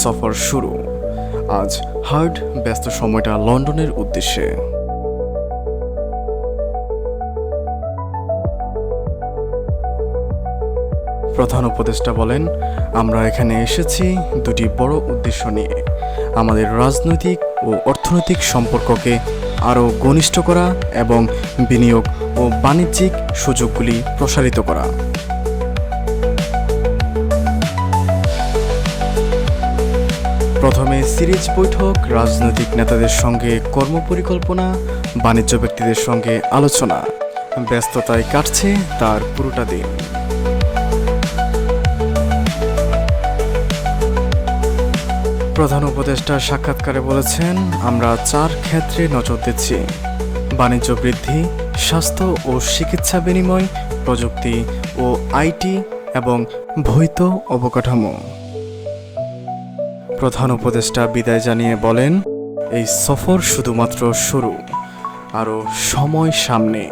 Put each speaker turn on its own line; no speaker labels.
সফর শুরু। আজ হার্ড ব্যস্ত সময়টা লন্ডনের উদ্দেশ্যে। প্রধান উপদেষ্টা বলেন, আমরা এখানে এসেছি দুটি বড় উদ্দেশ্য নিয়ে: আমাদের রাজনৈতিক ও অর্থনৈতিক সম্পর্ককে আরও ঘনিষ্ঠ করা এবং বিনিয়োগ ও বাণিজ্যিক সুযোগগুলি প্রসারিত করা। প্রথমে সিরিজ বৈঠক, রাজনৈতিক নেতাদের সঙ্গে কর্মপরিকল্পনা, বাণিজ্য ব্যক্তিদের সঙ্গে আলোচনা। ব্যস্ততায় কাটছে তার পুরোটা দিন। প্রধান উপদেষ্টা সাক্ষাৎকারে বলেছেন, আমরা 4 ক্ষেত্রে নজর দিচ্ছি: বাণিজ্য বৃদ্ধি, স্বাস্থ্য ও চিকিৎসা বিনিময়, প্রযুক্তি ও আইটি এবং ভৌত অবকাঠামো। প্রধান উপদেষ্টা বিদায় জানিয়ে বলেন, এই সফর শুধুমাত্র শুরু, আরও সময় সামনে।